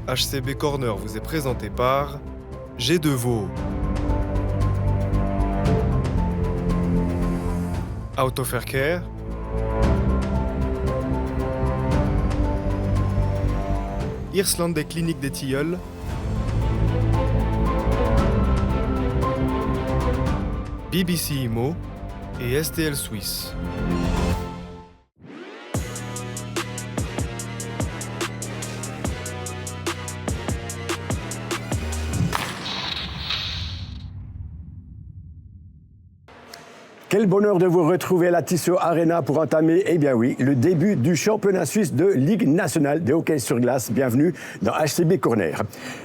HCB Corner vous est présenté par G2VO, Autofair Care, Irsland des Cliniques des Tilleuls, BBC Imo et STL Suisse. Quel bonheur de vous retrouver à la Tissot Arena pour entamer, eh bien oui, le début du championnat suisse de Ligue nationale de hockey sur glace. Bienvenue dans HCB Corner.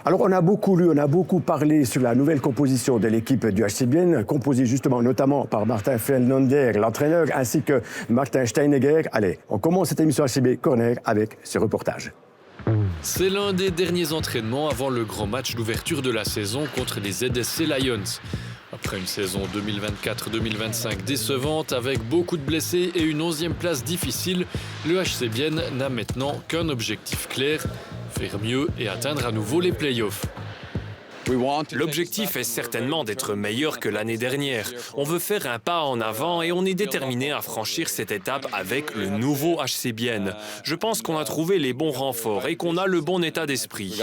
Alors, on a beaucoup lu, on a beaucoup parlé sur la nouvelle composition de l'équipe du HCBN, composée justement notamment par Martin Fernandez, l'entraîneur, ainsi que Martin Steinegger. Allez, on commence cette émission HCB Corner avec ce reportage. C'est l'un des derniers entraînements avant le grand match d'ouverture de la saison contre les ZSC Lions. Après une saison 2024-2025 décevante, avec beaucoup de blessés et une 11e place difficile, le HCBN n'a maintenant qu'un objectif clair, faire mieux et atteindre à nouveau les playoffs. L'objectif est certainement d'être meilleur que l'année dernière. On veut faire un pas en avant et on est déterminé à franchir cette étape avec le nouveau HCBN. Je pense qu'on a trouvé les bons renforts et qu'on a le bon état d'esprit.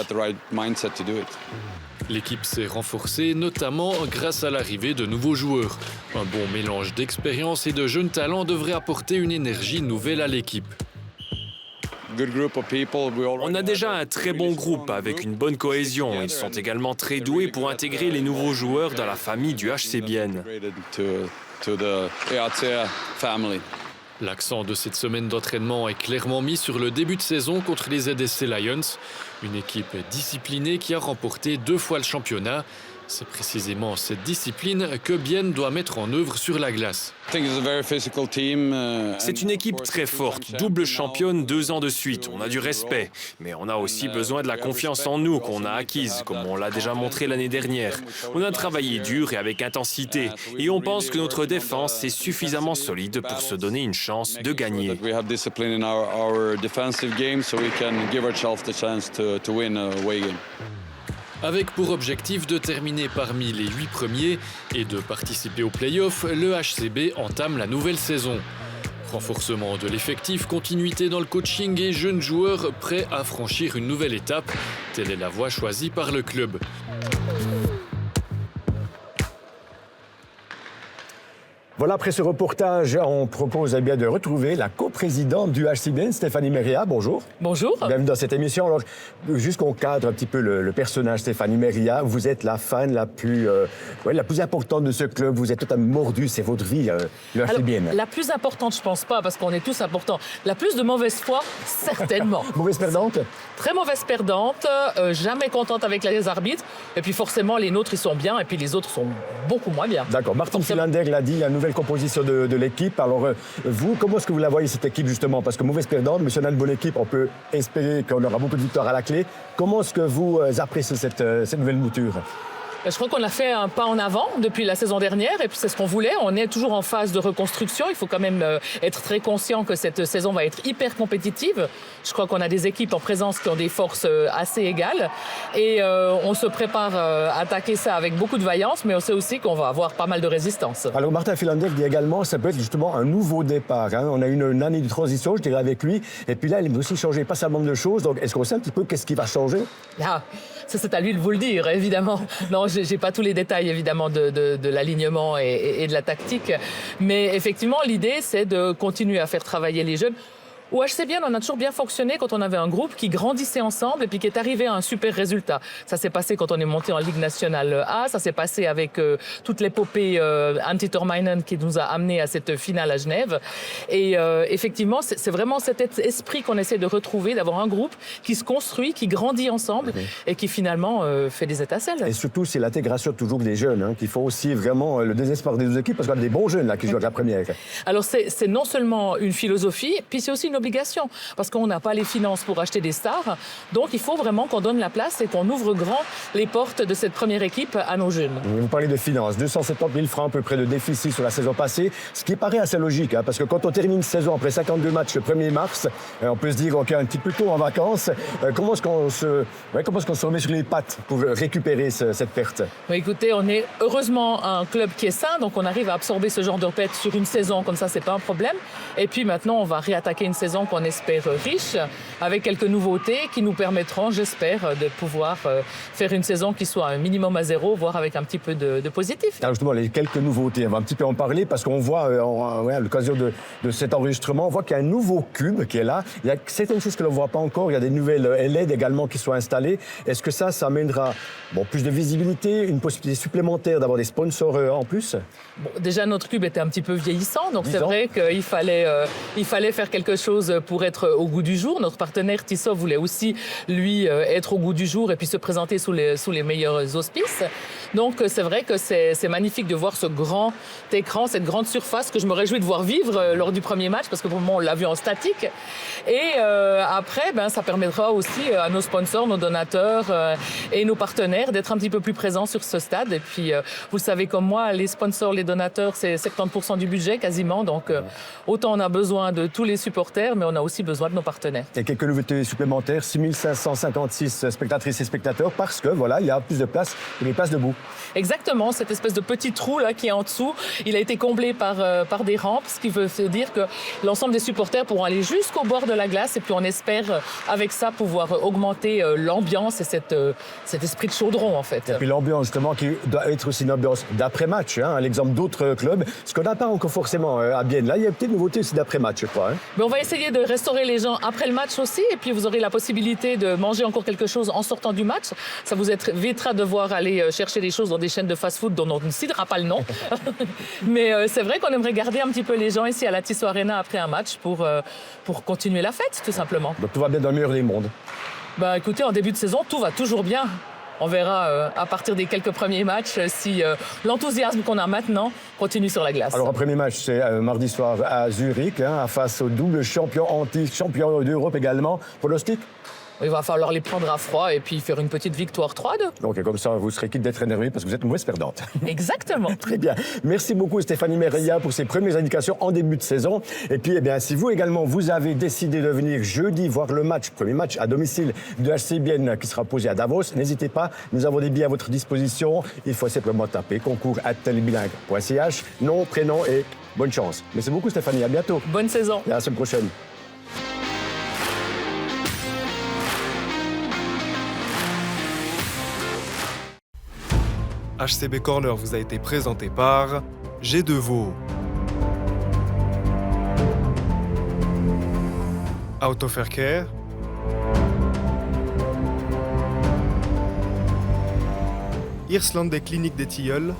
L'équipe s'est renforcée, notamment grâce à l'arrivée de nouveaux joueurs. Un bon mélange d'expérience et de jeunes talents devrait apporter une énergie nouvelle à l'équipe. On a déjà un très bon groupe avec une bonne cohésion. Ils sont également très doués pour intégrer les nouveaux joueurs dans la famille du HCBN. L'accent de cette semaine d'entraînement est clairement mis sur le début de saison contre les ZSC Lions, une équipe disciplinée qui a remporté 2 fois le championnat. C'est précisément cette discipline que Bien doit mettre en œuvre sur la glace. C'est une équipe très forte, double championne 2 ans de suite. On a du respect, mais on a aussi besoin de la confiance en nous qu'on a acquise, comme on l'a déjà montré l'année dernière. On a travaillé dur et avec intensité, et on pense que notre défense est suffisamment solide pour se donner une chance de gagner. Avec pour objectif de terminer parmi les 8 premiers et de participer aux playoffs, le HCB entame la nouvelle saison. Renforcement de l'effectif, continuité dans le coaching et jeunes joueurs prêts à franchir une nouvelle étape, telle est la voie choisie par le club. Voilà, après ce reportage, on propose eh bien, de retrouver la coprésidente du HCBN, Stéphanie Meria. Bonjour. Bonjour. Bienvenue dans cette émission. Alors, juste qu'on cadre un petit peu le personnage Stéphanie Meria, vous êtes la fan la plus importante de ce club. Vous êtes totalement mordue, c'est votre vie, le HCBN. Alors, la plus importante, je pense pas, parce qu'on est tous importants. La plus de mauvaise foi, certainement. Mauvaise perdante? Très mauvaise perdante, jamais contente avec les arbitres. Et puis forcément, les nôtres, ils sont bien, et puis les autres sont beaucoup moins bien. D'accord. Martin Philander l'a dit, la nouvelle composition de l'équipe. Alors, vous, comment est-ce que vous la voyez, cette équipe, justement? Parce que mauvaise perdante, mais si on a une bonne équipe, on peut espérer qu'on aura beaucoup de victoires à la clé. Comment est-ce que vous appréciez cette nouvelle mouture? Je crois qu'on a fait un pas en avant depuis la saison dernière et puis c'est ce qu'on voulait. On est toujours en phase de reconstruction. Il faut quand même être très conscient que cette saison va être hyper compétitive. Je crois qu'on a des équipes en présence qui ont des forces assez égales et on se prépare à attaquer ça avec beaucoup de vaillance, mais on sait aussi qu'on va avoir pas mal de résistance. Alors Martin Philander dit également que ça peut être justement un nouveau départ. Hein. On a eu une année de transition, je dirais, avec lui. Et puis là, il va aussi changer pas seulement de choses. Donc est-ce qu'on sait un petit peu qu'est-ce qui va changer? Ah, ça, c'est à lui de vous le dire, évidemment. Non, j'ai pas tous les détails, évidemment, de l'alignement et de la tactique. Mais effectivement, l'idée, c'est de continuer à faire travailler les jeunes. Au HCBN, on a toujours bien fonctionné quand on avait un groupe qui grandissait ensemble et puis qui est arrivé à un super résultat. Ça s'est passé quand on est monté en Ligue nationale A, ça s'est passé avec toute l'épopée Antti Tormainen qui nous a amené à cette finale à Genève. Et effectivement, c'est vraiment cet esprit qu'on essaie de retrouver, d'avoir un groupe qui se construit, qui grandit ensemble et qui finalement fait des étincelles. Et surtout, c'est l'intégration toujours des jeunes, hein, qui font aussi vraiment le désespoir des deux équipes parce qu'on a des bons jeunes là, qui jouent à la première. Alors, c'est non seulement une philosophie, puis c'est aussi une obligation, parce qu'on n'a pas les finances pour acheter des stars. Donc, il faut vraiment qu'on donne la place et qu'on ouvre grand les portes de cette première équipe à nos jeunes. Vous parlez de finances, 270 000 francs à peu près de déficit sur la saison passée, ce qui paraît assez logique, parce que quand on termine une saison après 52 matchs le 1er mars, on peut se dire, OK, un petit peu tôt en vacances, comment est-ce qu'on se remet sur les pattes pour récupérer cette perte? Écoutez, on est heureusement un club qui est sain, donc on arrive à absorber ce genre de perte sur une saison, comme ça, c'est pas un problème. Et puis maintenant, on va réattaquer une saison qu'on espère riche, avec quelques nouveautés qui nous permettront, j'espère, de pouvoir faire une saison qui soit un minimum à 0, voire avec un petit peu de positif. Alors justement, les quelques nouveautés, on va un petit peu en parler, parce qu'on voit, à l'occasion de cet enregistrement, on voit qu'il y a un nouveau cube qui est là. Il y a certaines choses que l'on ne voit pas encore. Il y a des nouvelles LED également qui sont installées. Est-ce que ça amènera plus de visibilité, une possibilité supplémentaire d'avoir des sponsors en plus? Déjà, notre cube était un petit peu vieillissant, donc c'est vrai qu'il fallait faire quelque chose pour être au goût du jour. Notre partenaire Tissot voulait aussi, lui, être au goût du jour et puis se présenter sous les meilleurs auspices. Donc c'est vrai que c'est magnifique de voir ce grand écran, cette grande surface que je me réjouis de voir vivre lors du premier match, parce que pour le moment, on l'a vu en statique. Et après, ça permettra aussi à nos sponsors, nos donateurs et nos partenaires d'être un petit peu plus présents sur ce stade. Et puis, vous le savez comme moi, les sponsors, les donateurs, c'est 70% du budget quasiment. Donc, autant on a besoin de tous les supporters, mais on a aussi besoin de nos partenaires. Et quelques nouveautés supplémentaires, 6 556 spectatrices et spectateurs, parce que voilà, il y a plus de place pour les places debout. Exactement, cette espèce de petit trou là qui est en dessous, il a été comblé par des rampes, ce qui veut dire que l'ensemble des supporters pourront aller jusqu'au bord de la glace, et puis on espère avec ça pouvoir augmenter l'ambiance et cet esprit de chaudron en fait. Et puis l'ambiance justement qui doit être aussi une ambiance d'après-match, à l'exemple d'autres clubs, ce qu'on n'a pas encore forcément à Bienne. Là, il y a une petite nouveauté aussi d'après-match, je crois. Mais on va essayer de restaurer les gens après le match aussi, et puis vous aurez la possibilité de manger encore quelque chose en sortant du match. Ça vous évitera de devoir aller chercher des choses dans des chaînes de fast-food dont on ne citera pas le nom. Mais c'est vrai qu'on aimerait garder un petit peu les gens ici à la Tissot Arena après un match pour continuer la fête, tout simplement. Donc tout va bien dans le meilleur des mondes. Écoutez, en début de saison, tout va toujours bien. On verra à partir des quelques premiers matchs si l'enthousiasme qu'on a maintenant continue sur la glace. Alors, un premier match, c'est mardi soir à Zurich, face au double champion antique, champion d'Europe également. Pronostic? Il va falloir les prendre à froid et puis faire une petite victoire 3-2. Donc, comme ça, vous serez quitte d'être énervé parce que vous êtes mauvaise perdante. Exactement. Très bien. Merci beaucoup, Stéphanie Mereia, pour ces premières indications en début de saison. Et puis, si vous également, vous avez décidé de venir jeudi voir le premier match à domicile de HC Bienne qui sera posé à Davos, n'hésitez pas. Nous avons des billets à votre disposition. Il faut simplement taper concours@telebilingue.ch. Nom, prénom et bonne chance. Merci beaucoup, Stéphanie. À bientôt. Bonne saison. Et à la semaine prochaine. HCB Corner vous a été présenté par G2VO, Autofair Care, Irsland des Cliniques des Tilleuls,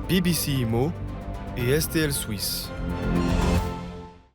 BBC Imo et STL Suisse.